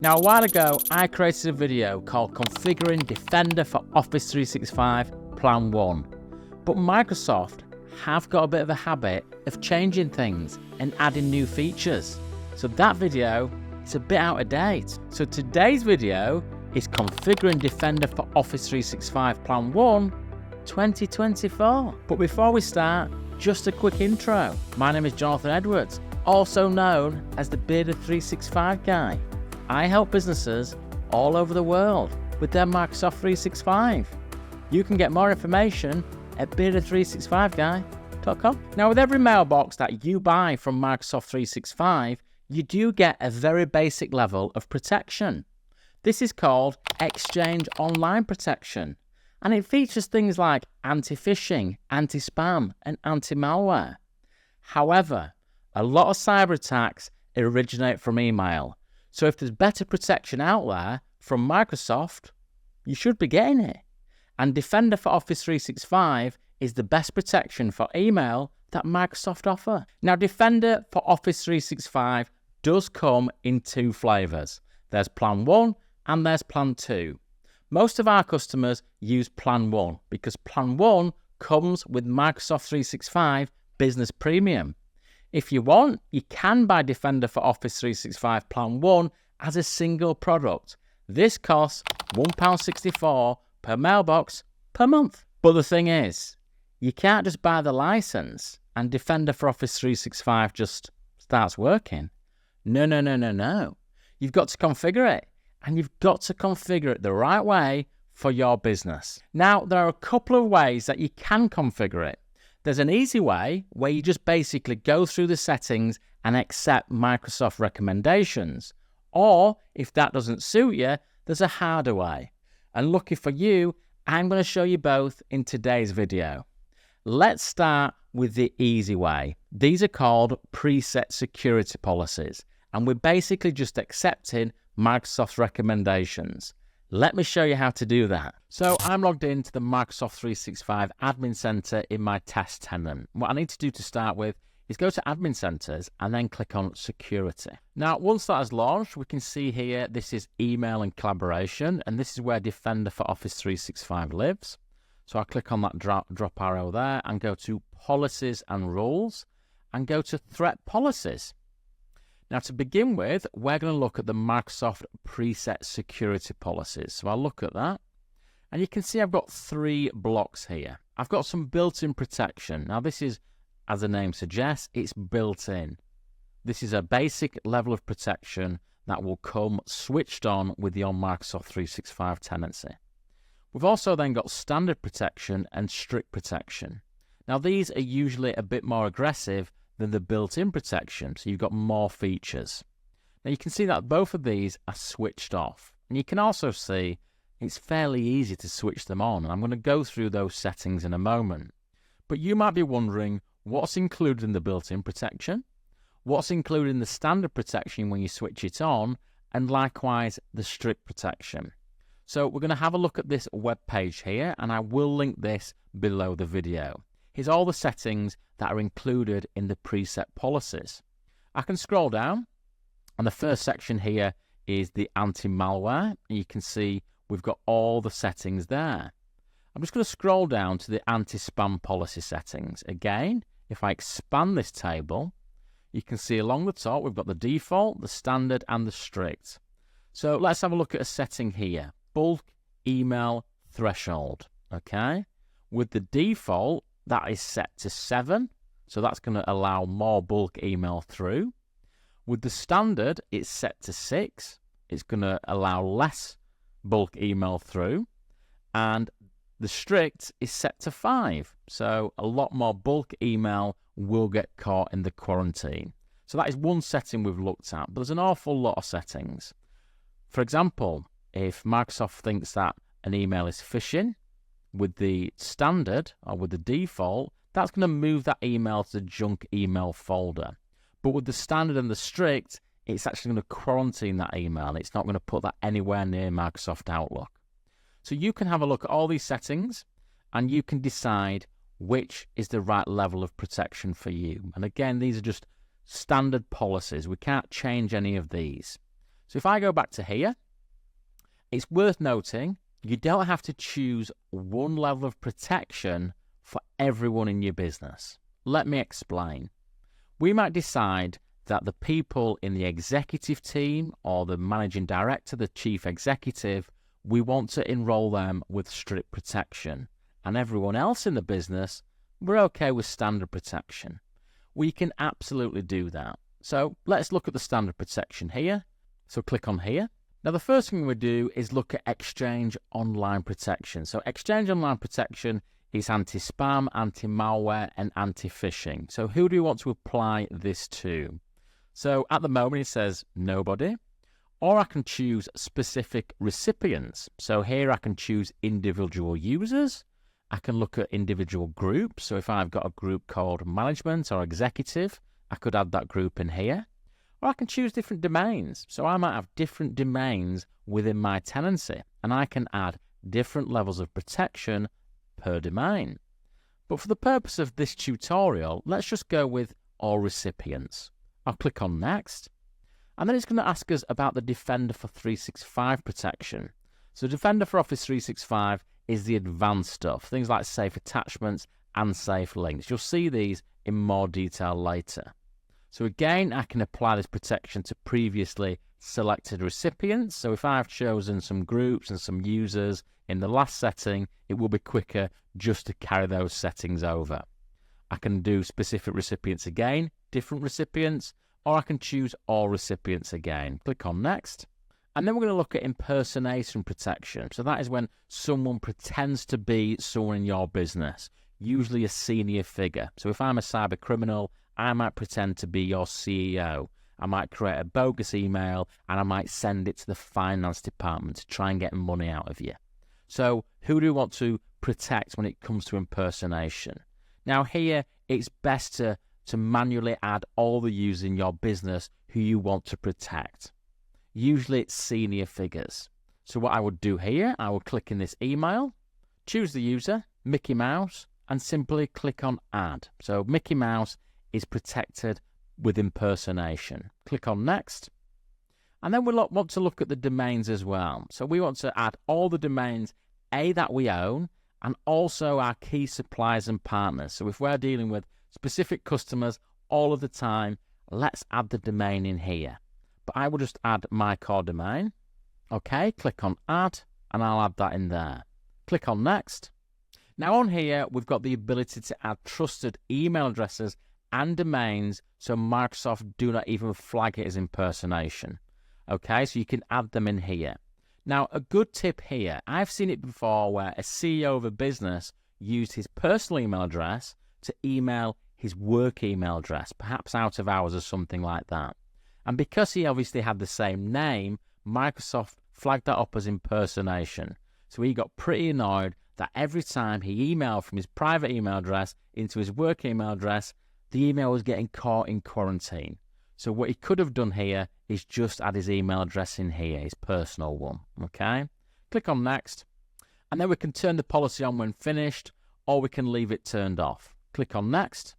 Now, a while ago, I created a video called Configuring Defender for Office 365 Plan 1. But Microsoft have got a bit of a habit of changing things and adding new features. So that video is a bit out of date. So today's video is Configuring Defender for Office 365 Plan 1 2024. But before we start, just a quick intro. My name is Jonathan Edwards, also known as the Bearded 365 Guy. I help businesses all over the world with their Microsoft 365. You can get more information at bearded365guy.com. Now, with every mailbox that you buy from Microsoft 365, you do get a very basic level of protection. This is called Exchange Online Protection, and it features things like anti-phishing, anti-spam, and anti-malware. However, a lot of cyber attacks originate from email. So if there's better protection out there from Microsoft, you should be getting it. And Defender for Office 365 is the best protection for email that Microsoft offer. Now, Defender for Office 365 does come in two flavors. There's Plan 1 and there's Plan 2. Most of our customers use Plan 1 because Plan 1 comes with Microsoft 365 Business Premium. If you want, you can buy Defender for Office 365 Plan 1 as a single product. This costs £1.64 per mailbox per month. But the thing is, you can't just buy the license and Defender for Office 365 just starts working. No. You've got to configure it, and you've got to configure it the right way for your business. Now, there are a couple of ways that you can configure it. There's an easy way where you just basically go through the settings and accept Microsoft recommendations. Or, if that doesn't suit you, there's a harder way. And lucky for you, I'm going to show you both in today's video. Let's start with the easy way. These are called preset security policies, and we're basically just accepting Microsoft's recommendations. Let me show you how to do that. So I'm logged into the Microsoft 365 Admin Center in my test tenant. What I need to do to start with is go to Admin Centers and then click on Security. Now, once that has launched, we can see here this is email and collaboration, and this is where Defender for Office 365 lives. So I'll click on that drop arrow there and go to Policies and Rules and go to Threat Policies. Now, to begin with, we're going to look at the Microsoft preset security policies. So I'll look at that. And you can see I've got three blocks here. I've got some built-in protection. Now, this is, as the name suggests, it's built in. This is a basic level of protection that will come switched on with your Microsoft 365 tenancy. We've also then got standard protection and strict protection. Now, these are usually a bit more aggressive than the built-in protection, so you've got more features. Now you can see that both of these are switched off, and you can also see it's fairly easy to switch them on, and I'm going to go through those settings in a moment. But you might be wondering what's included in the built-in protection, what's included in the standard protection when you switch it on, and likewise the strict protection. So we're going to have a look at this web page here, and I will link this below the video. Here's all the settings that are included in the preset policies. I can scroll down, and the first section here is the anti-malware. You can see we've got all the settings there. I'm just going to scroll down to the anti-spam policy settings. Again, if I expand this table, you can see along the top we've got the default, the standard, and the strict. So let's have a look at a setting here. Bulk email threshold. Okay, with the default, that is set to 7, so that's going to allow more bulk email through. With the standard, it's set to 6. It's going to allow less bulk email through. And the strict is set to 5, so a lot more bulk email will get caught in the quarantine. So that is one setting we've looked at, but there's an awful lot of settings. For example, if Microsoft thinks that an email is phishing, with the standard or with the default, that's going to move that email to the junk email folder. But with the standard and the strict, it's actually going to quarantine that email. It's not going to put that anywhere near Microsoft Outlook. So you can have a look at all these settings and you can decide which is the right level of protection for you. And again, these are just standard policies. We can't change any of these. So if I go back to here, it's worth noting you don't have to choose one level of protection for everyone in your business. Let me explain. We might decide that the people in the executive team or the managing director, the chief executive, we want to enroll them with strict protection. And everyone else in the business, we're okay with standard protection. We can absolutely do that. So let's look at the standard protection here. So click on here. Now the first thing we do is look at Exchange Online Protection. So Exchange Online Protection is anti-spam, anti-malware, and anti-phishing. So who do we want to apply this to? So at the moment it says nobody, or I can choose specific recipients. So here I can choose individual users. I can look at individual groups. So if I've got a group called management or executive, I could add that group in here. Or I can choose different domains. So I might have different domains within my tenancy, and I can add different levels of protection per domain. But for the purpose of this tutorial, let's just go with all recipients. I'll click on next, and then it's going to ask us about the Defender for 365 protection. So Defender for Office 365 is the advanced stuff, things like safe attachments and safe links. You'll see these in more detail later. So again, I can apply this protection to previously selected recipients. So if I've chosen some groups and some users in the last setting, it will be quicker just to carry those settings over. I can do specific recipients again, different recipients, or I can choose all recipients again. Click on next. And then we're going to look at impersonation protection. So that is when someone pretends to be someone in your business, usually a senior figure. So if I'm a cyber criminal, I might pretend to be your CEO. I might create a bogus email and I might send it to the finance department to try and get money out of you. So who do we want to protect when it comes to impersonation? Now here, it's best to manually add all the users in your business who you want to protect. Usually it's senior figures. So what I would do here, I will click in this email, choose the user, Mickey Mouse, and simply click on add. So Mickey Mouse is protected with impersonation. Click on next. And then we'll want to look at the domains as well. So we want to add all the domains, that we own, and also our key suppliers and partners. So if we're dealing with specific customers all of the time, let's add the domain in here. But I will just add my core domain. Okay, click on add, and I'll add that in there. Click on next. Now on here, we've got the ability to add trusted email addresses and domains, so Microsoft do not even flag it as impersonation. Okay, so you can add them in here. Now, a good tip here, I've seen it before where a CEO of a business used his personal email address to email his work email address, perhaps out of hours or something like that. And because he obviously had the same name, Microsoft flagged that up as impersonation. So he got pretty annoyed that every time he emailed from his private email address into his work email address, the email was getting caught in quarantine. So what he could have done here is just add his email address in here, his personal one. Okay? Click on next. And then we can turn the policy on when finished, or we can leave it turned off. Click on next.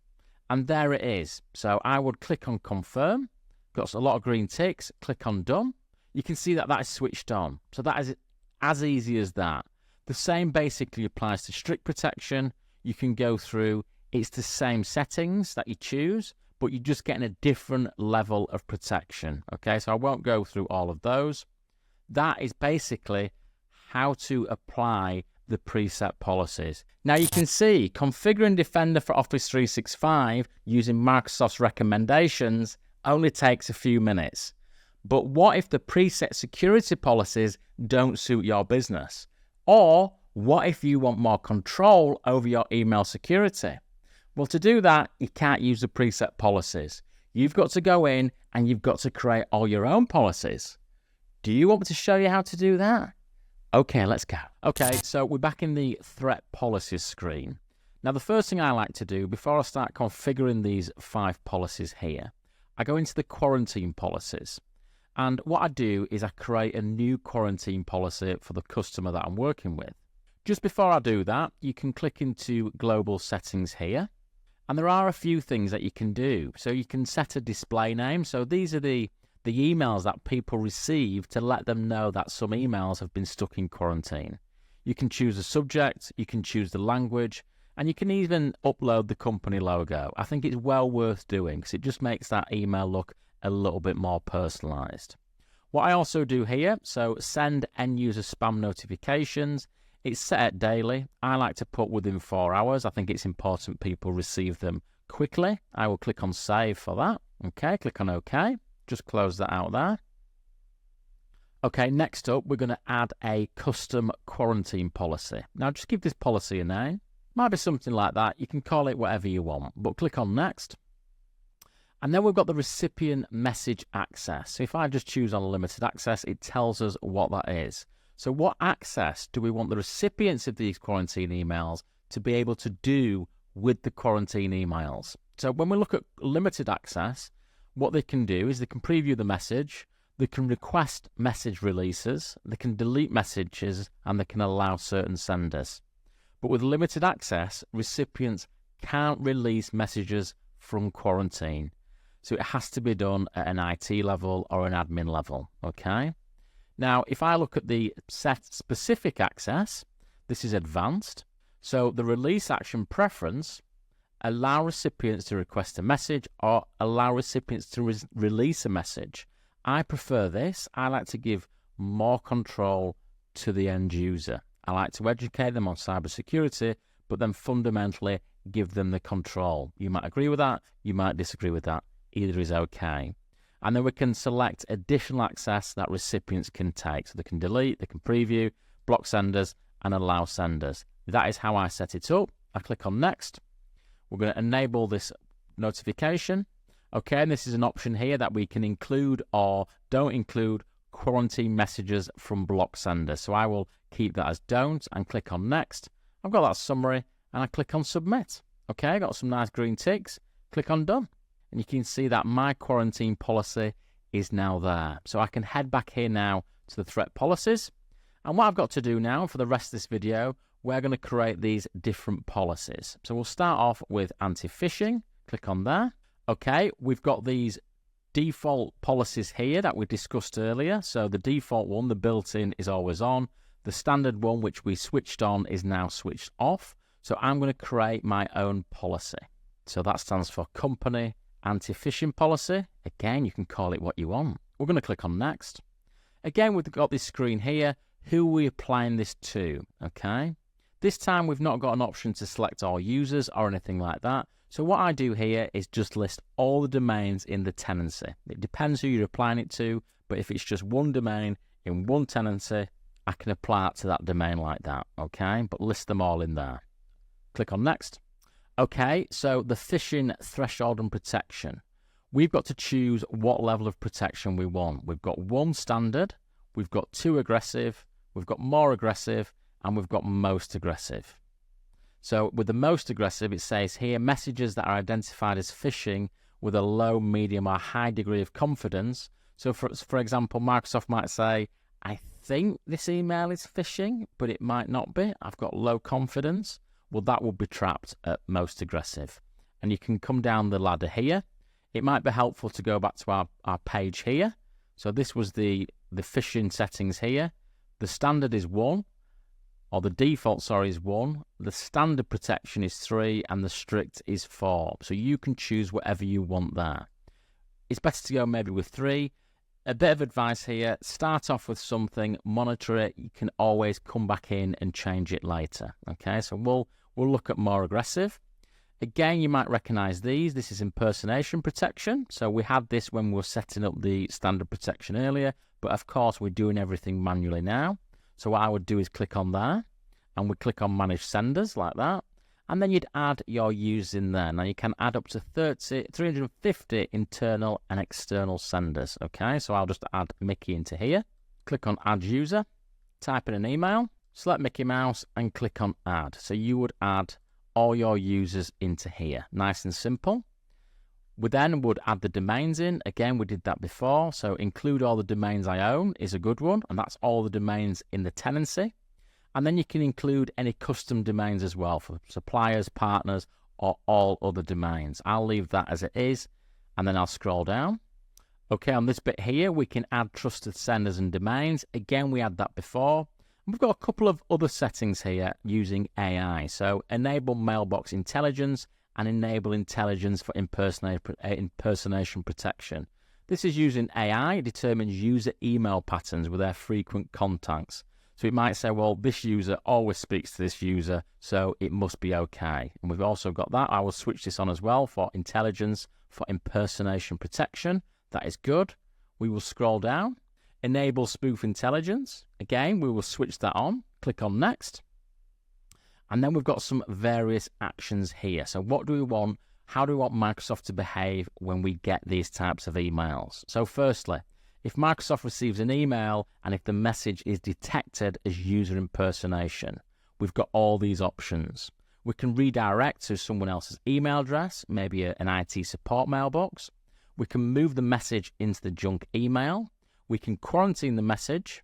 And there it is. So I would click on confirm. Got a lot of green ticks. Click on done. You can see that that is switched on. So that is as easy as that. The same basically applies to strict protection. You can go through. It's the same settings that you choose, but you're just getting a different level of protection. Okay, so I won't go through all of those. That is basically how to apply the preset policies. Now you can see configuring Defender for Office 365 using Microsoft's recommendations only takes a few minutes. But what if the preset security policies don't suit your business? Or what if you want more control over your email security? Well, to do that, you can't use the preset policies. You've got to go in and you've got to create all your own policies. Do you want me to show you how to do that? Okay, let's go. Okay, so we're back in the threat policies screen. Now, the first thing I like to do before I start configuring these 5 policies here, I go into the quarantine policies. And what I do is I create a new quarantine policy for the customer that I'm working with. Just before I do that, you can click into global settings here. And there are a few things that you can do. So you can set a display name. So these are the the emails that people receive to let them know that some emails have been stuck in quarantine. You can choose the subject, you can choose the language, and you can even upload the company logo. I think it's well worth doing because it just makes that email look a little bit more personalized. What I also do here, so send end user spam notifications. It's set at daily. I like to put within 4 hours. I think it's important people receive them quickly. I will click on save for that. Okay, click on OK. Just close that out there. Okay, next up, we're going to add a custom quarantine policy. Now, just give this policy a name. Might be something like that. You can call it whatever you want, but click on next. And then we've got the recipient message access. So if I just choose unlimited access, it tells us what that is. So what access do we want the recipients of these quarantine emails to be able to do with the quarantine emails? So when we look at limited access, what they can do is they can preview the message, they can request message releases, they can delete messages, and they can allow certain senders. But with limited access, recipients can't release messages from quarantine. So it has to be done at an IT level or an admin level, okay? Now, if I look at the set specific access, this is advanced. So the release action preference allow recipients to request a message or allow recipients to release a message. I prefer this. I like to give more control to the end user. I like to educate them on cybersecurity, but then fundamentally give them the control. You might agree with that, you might disagree with that. Either is okay. And then we can select additional access that recipients can take. So they can delete, they can preview, block senders, and allow senders. That is how I set it up. I click on next. We're going to enable this notification. Okay, and this is an option here that we can include or don't include quarantine messages from block senders. So I will keep that as don't and click on next. I've got that summary and I click on submit. Okay, I got some nice green ticks. Click on done. And you can see that my quarantine policy is now there. So I can head back here now to the threat policies. And what I've got to do now for the rest of this video, we're going to create these different policies. So we'll start off with anti-phishing. Click on there. Okay, we've got these default policies here that we discussed earlier. So the default one, the built-in, is always on. The standard one, which we switched on, is now switched off. So I'm going to create my own policy. So that stands for company anti-phishing policy. Again, you can call it what you want. We're going to click on next. Again, we've got this screen here. Who are we applying this to? Okay. This time we've not got an option to select all users or anything like that. So what I do here is just list all the domains in the tenancy. It depends who you're applying it to, but if it's just one domain in one tenancy, I can apply it to that domain like that, okay? But list them all in there. Click on next. Okay, so the phishing threshold and protection. We've got to choose what level of protection we want. We've got 1 standard, we've got 2 aggressive, we've got more aggressive, and we've got most aggressive. So with the most aggressive, it says here, messages that are identified as phishing with a low, medium, or high degree of confidence. So for example, Microsoft might say, I think this email is phishing, but it might not be. I've got low confidence. Well, that will be trapped at most aggressive. And you can come down the ladder here. It might be helpful to go back to our page here. So this was the phishing settings here. The standard is 1. Or the default, is 1, the standard protection is 3, and the strict is 4. So you can choose whatever you want there. It's better to go maybe with 3. A bit of advice here, start off with something, monitor it, you can always come back in and change it later. Okay, so we'll look at more aggressive. Again, you might recognize these. This is impersonation protection. So we had this when we were setting up the standard protection earlier, but of course we're doing everything manually now. So what I would do is click on there, and we click on manage senders like that, and then you'd add your users in there. Now you can add up to 350 internal and external senders. Okay, so I'll just add Mickey into here. Click on add user, type in an email, select Mickey Mouse, and click on add. So you would add all your users into here. Nice and simple. We then would add the domains in. Again, we did that before. So include all the domains I own is a good one. And that's all the domains in the tenancy. And then you can include any custom domains as well for suppliers, partners, or all other domains. I'll leave that as it is. And then I'll scroll down. Okay, on this bit here, we can add trusted senders and domains. Again, we had that before. And we've got a couple of other settings here using AI. So enable mailbox intelligence and enable intelligence for impersonation protection. This is using AI. It determines user email patterns with their frequent contacts. So it might say, well, this user always speaks to this user, so it must be okay. And we've also got that. I will switch this on as well for intelligence for impersonation protection. That is good. We will scroll down. Enable spoof intelligence. Again, we will switch that on. Click on next. And then we've got some various actions here. So what do we want? How do we want Microsoft to behave when we get these types of emails? So firstly, if Microsoft receives an email and if the message is detected as user impersonation, we've got all these options. We can redirect to someone else's email address, maybe an IT support mailbox. We can move the message into the junk email. We can quarantine the message.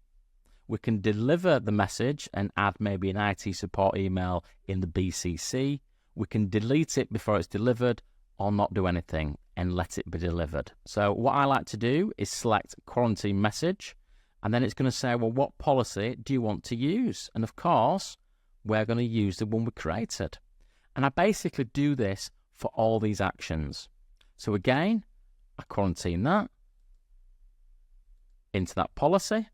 We can deliver the message and add maybe an IT support email in the BCC. We can delete it before it's delivered or not do anything and let it be delivered. So what I like to do is select quarantine message, and then it's going to say, well, what policy do you want to use? And of course, we're going to use the one we created. And I basically do this for all these actions. So again, I quarantine that into that policy.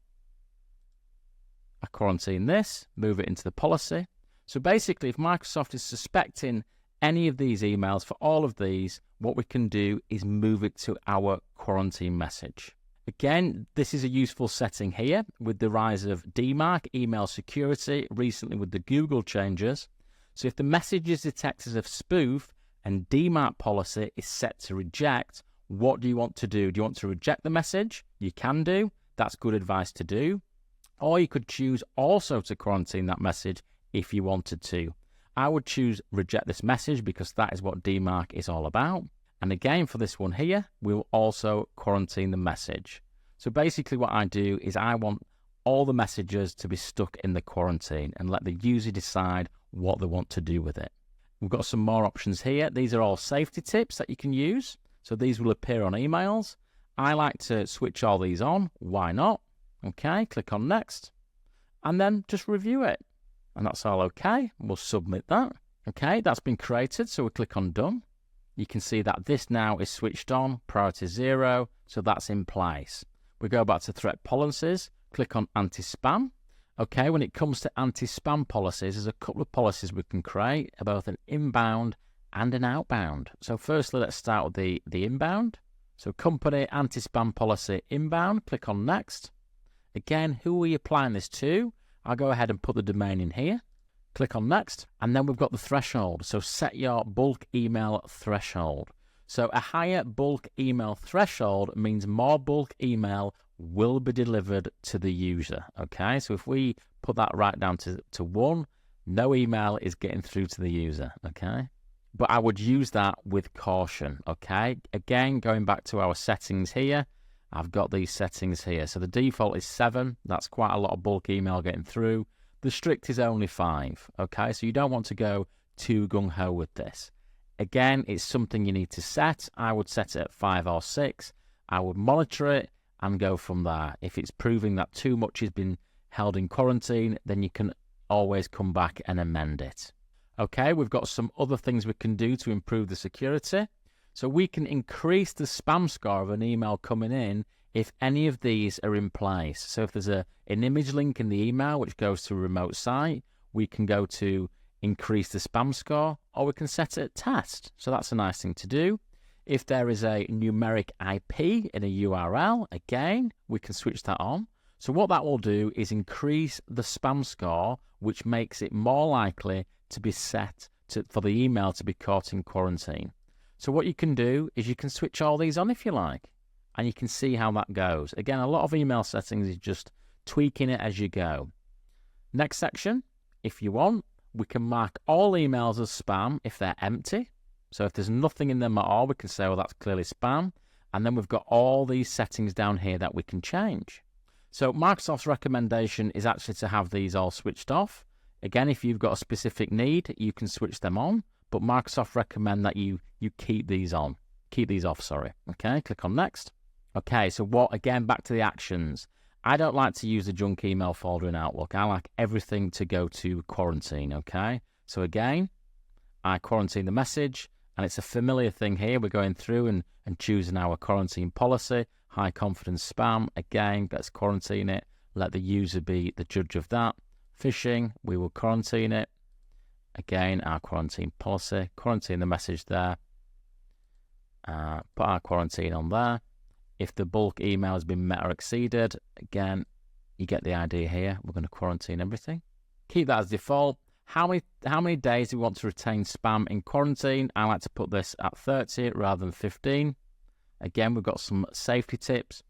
I quarantine this, move it into the policy. So basically, if Microsoft is suspecting any of these emails, for all of these, what we can do is move it to our quarantine message. Again, this is a useful setting here with the rise of DMARC, email security, recently with the Google changes. So if the message is detected as spoof and DMARC policy is set to reject, what do you want to do? Do you want to reject the message? You can do. That's good advice to do. Or you could choose also to quarantine that message if you wanted to. I would choose reject this message because that is what DMARC is all about. And again, for this one here, we will also quarantine the message. So basically what I do is I want all the messages to be stuck in the quarantine and let the user decide what they want to do with it. We've got some more options here. These are all safety tips that you can use. So these will appear on emails. I like to switch all these on. Why not? Okay, click on next. And then just review it. And that's all okay. We'll submit that. Okay, that's been created. So we click on done. You can see that this now is switched on, priority 0. So that's in place. We go back to threat policies. Click on anti-spam. Okay, when it comes to anti-spam policies, there's a couple of policies we can create, both an inbound and an outbound. So firstly, let's start with the inbound. So company anti-spam policy inbound, click on next. Again, who are we applying this to? I'll go ahead and put the domain in here. Click on next. And then we've got the threshold. So set your bulk email threshold. So a higher bulk email threshold means more bulk email will be delivered to the user. Okay, so if we put that right down to 1, no email is getting through to the user. Okay. But I would use that with caution, okay? Again, going back to our settings here, I've got these settings here. So the default is 7. That's quite a lot of bulk email getting through. The strict is only 5, okay? So you don't want to go too gung-ho with this. Again, it's something you need to set. I would set it at 5 or 6. I would monitor it and go from there. If it's proving that too much has been held in quarantine, then you can always come back and amend it. Okay, we've got some other things we can do to improve the security. So we can increase the spam score of an email coming in if any of these are in place. So if there's an image link in the email which goes to a remote site, we can go to increase the spam score, or we can set it at test. So that's a nice thing to do. If there is a numeric IP in a URL, again, we can switch that on. So what that will do is increase the spam score, which makes it more likely to be set for the email to be caught in quarantine. So what you can do is you can switch all these on if you like, and you can see how that goes. Again, a lot of email settings is just tweaking it as you go. Next section, if you want, we can mark all emails as spam if they're empty. So if there's nothing in them at all, we can say, well, that's clearly spam. And then we've got all these settings down here that we can change. So Microsoft's recommendation is actually to have these all switched off. Again, if you've got a specific need, you can switch them on, but Microsoft recommend that you keep these on. Keep these off, sorry. Okay, click on next. Okay, so again, back to the actions. I don't like to use the junk email folder in Outlook. I like everything to go to quarantine, okay? So again, I quarantine the message, and it's a familiar thing here. We're going through and choosing our quarantine policy. High confidence spam, again, let's quarantine it. Let the user be the judge of that. Phishing, we will quarantine it. Again, our quarantine policy, quarantine the message there. Put our quarantine on there. If the bulk email has been met or exceeded, again, you get the idea here. We're going to quarantine everything. Keep that as default. How many days do we want to retain spam in quarantine? I like to put this at 30 rather than 15. Again, we've got some safety tips.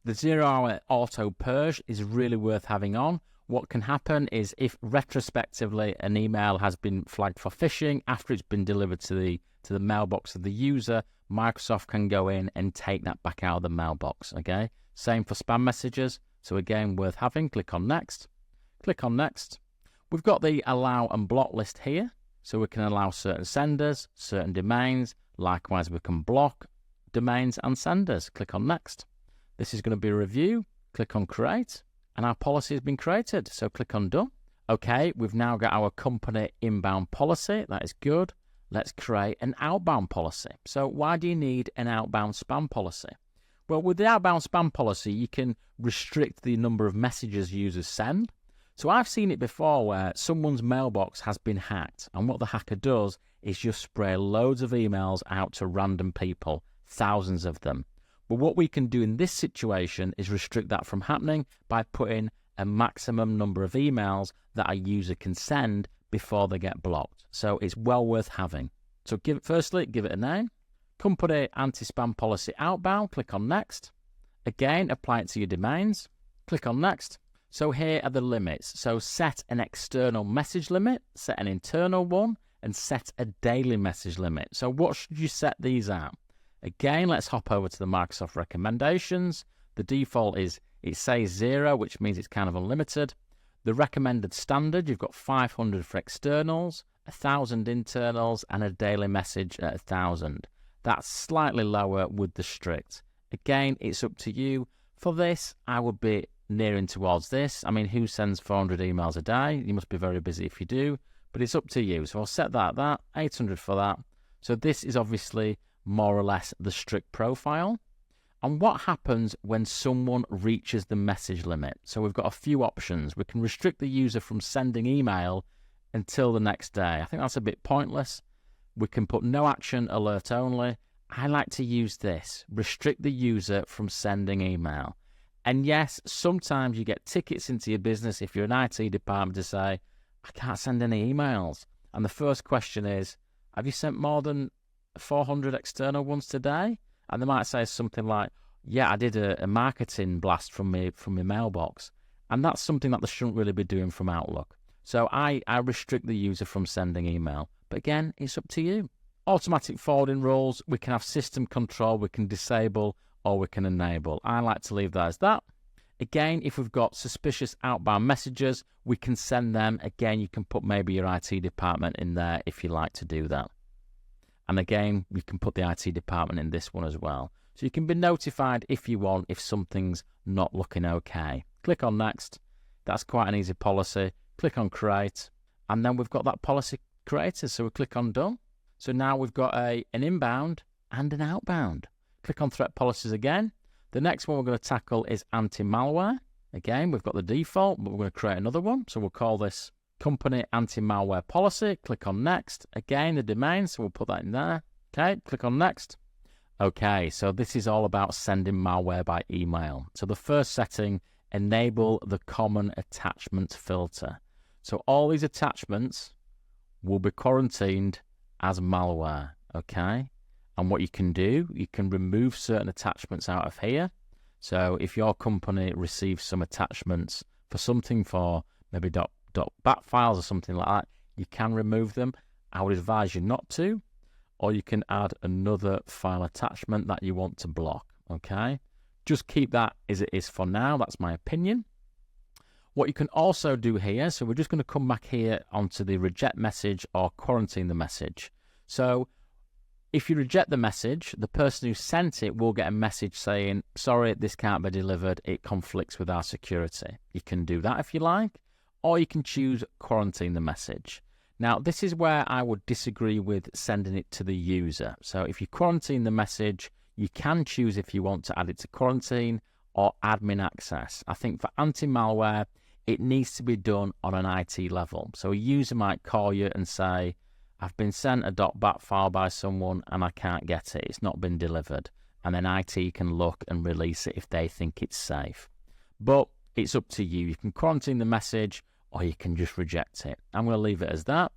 The 0-hour auto purge is really worth having on. What can happen is if retrospectively an email has been flagged for phishing after it's been delivered to the mailbox of the user, Microsoft can go in and take that back out of the mailbox, okay? Same for spam messages. So again, worth having. Click on next. Click on next. We've got the allow and block list here. So we can allow certain senders, certain domains. Likewise, we can block domains and senders. Click on next. This is going to be a review. Click on create. And our policy has been created. So click on done. Okay, we've now got our company inbound policy. That is good. Let's create an outbound policy. So why do you need an outbound spam policy? Well, with the outbound spam policy, you can restrict the number of messages users send. So I've seen it before where someone's mailbox has been hacked. And what the hacker does is just spray loads of emails out to random people, thousands of them. But what we can do in this situation is restrict that from happening by putting a maximum number of emails that a user can send before they get blocked. So it's well worth having. So firstly, give it a name. Company anti-spam policy outbound. Click on next. Again, apply it to your domains. Click on next. So here are the limits. So set an external message limit, set an internal one, and set a daily message limit. So what should you set these at? Again, let's hop over to the Microsoft recommendations. The default is, it says 0, which means it's kind of unlimited. The recommended standard, you've got 500 for externals, 1,000 internals, and a daily message at 1,000. That's slightly lower with the strict. Again, it's up to you. For this, I would be nearing towards this. I mean, who sends 400 emails a day? You must be very busy if you do, but it's up to you. So I'll set that at that, 800 for that. So this is obviously more or less the strict profile. And what happens when someone reaches the message limit? So we've got a few options. We can restrict the user from sending email until the next day. I think that's a bit pointless. We can put no action, alert only. I like to use this. Restrict the user from sending email. And yes, sometimes you get tickets into your business if you're an IT department to say, I can't send any emails. And the first question is, have you sent more than 400 external ones today? And they might say something like, yeah, I did a marketing blast from my mailbox. And that's something that they shouldn't really be doing from Outlook. So I restrict the user from sending email. But again, it's up to you. Automatic forwarding rules, we can have system control, we can disable or we can enable. I like to leave that as that. Again, if we've got suspicious outbound messages, we can send them. Again, you can put maybe your IT department in there if you like to do that. And again, we can put the IT department in this one as well. So you can be notified if you want, if something's not looking okay. Click on next. That's quite an easy policy. Click on create. And then we've got that policy created. So we click on done. So now we've got an inbound and an outbound. Click on threat policies again. The next one we're going to tackle is anti-malware. Again, we've got the default, but we're going to create another one. So we'll call this company anti-malware policy. Click on next. Again, the domain, so we'll put that in there. Okay, click on next. Okay, so this is all about sending malware by email. So the first setting, enable the common attachment filter. So all these attachments will be quarantined as malware, okay? And what you can do, you can remove certain attachments out of here. So if your company receives some attachments for something, for maybe .bat files or something like that, you can remove them. I would advise you not to, or you can add another file attachment that you want to block, okay? Just keep that as it is for now. That's my opinion. What you can also do here, so we're just going to come back here onto the reject message or quarantine the message. So If you reject the message, the person who sent it will get a message saying, sorry, this can't be delivered. It conflicts with our security. You can do that if you like, or you can choose quarantine the message. Now, this is where I would disagree with sending it to the user. So if you quarantine the message, you can choose if you want to add it to quarantine or admin access. I think for anti-malware, it needs to be done on an IT level. So a user might call you and say, I've been sent a .bat file by someone and I can't get it. It's not been delivered. And then IT can look and release it if they think it's safe. But it's up to you. You can quarantine the message or you can just reject it. I'm going to leave it as that.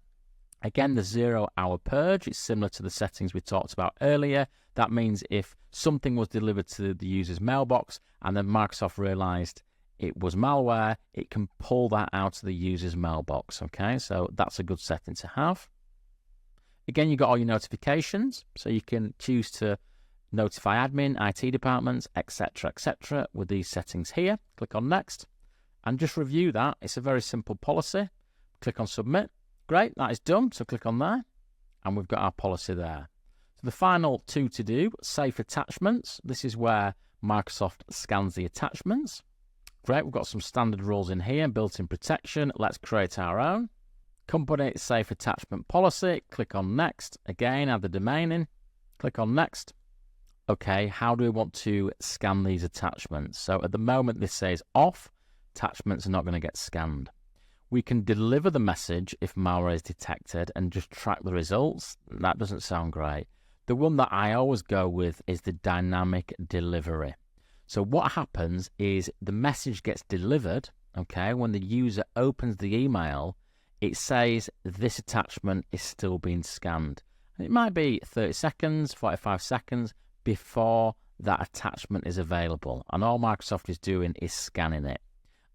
Again, the 0-hour purge, it's similar to the settings we talked about earlier. That means if something was delivered to the user's mailbox and then Microsoft realized it was malware, it can pull that out of the user's mailbox. Okay, so that's a good setting to have. Again, you've got all your notifications, so you can choose to notify admin, IT departments, etc., with these settings here. Click on Next, and just review that. It's a very simple policy. Click on Submit. Great, that is done, so click on there, and we've got our policy there. So the final two to do, Safe Attachments. This is where Microsoft scans the attachments. Great, we've got some standard rules in here, built-in protection. Let's create our own. Company Safe Attachment Policy, click on Next. Again, add the domain in, click on Next. Okay, how do we want to scan these attachments? So at the moment this says off, attachments are not going to get scanned. We can deliver the message if malware is detected and just track the results. That doesn't sound great. The one that I always go with is the dynamic delivery. So what happens is the message gets delivered, okay, when the user opens the email, it says this attachment is still being scanned. And it might be 30 seconds, 45 seconds before that attachment is available. And all Microsoft is doing is scanning it.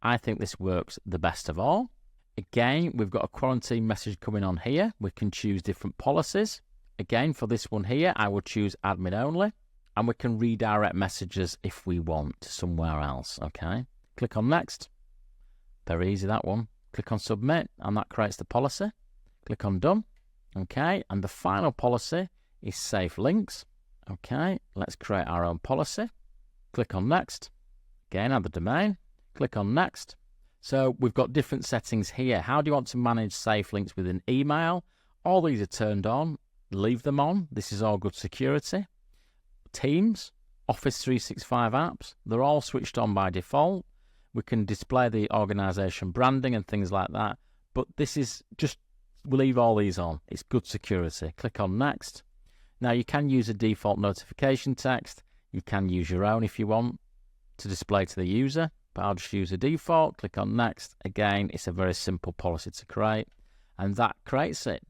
I think this works the best of all. Again, we've got a quarantine message coming on here. We can choose different policies. Again, for this one here, I will choose admin only. And we can redirect messages if we want to somewhere else, okay? Click on Next. Very easy, that one. Click on Submit, and that creates the policy. Click on Done, okay? And the final policy is Safe Links, okay? Let's create our own policy. Click on Next. Again, add the domain. Click on Next. So we've got different settings here. How do you want to manage safe links within email? All these are turned on. Leave them on. This is all good security. Teams, Office 365 apps, they're all switched on by default. We can display the organization branding and things like that. But this is just, we'll leave all these on. It's good security. Click on Next. Now you can use a default notification text. You can use your own if you want to display to the user. But I'll just use a default. Click on Next. Again, it's a very simple policy to create. And that creates it.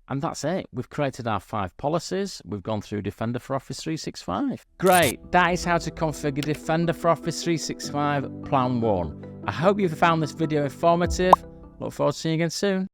And that's it. We've created our 5 policies. We've gone through Defender for Office 365. Great. That is how to configure Defender for Office 365 Plan 1. I hope you've found this video informative. Look forward to seeing you again soon.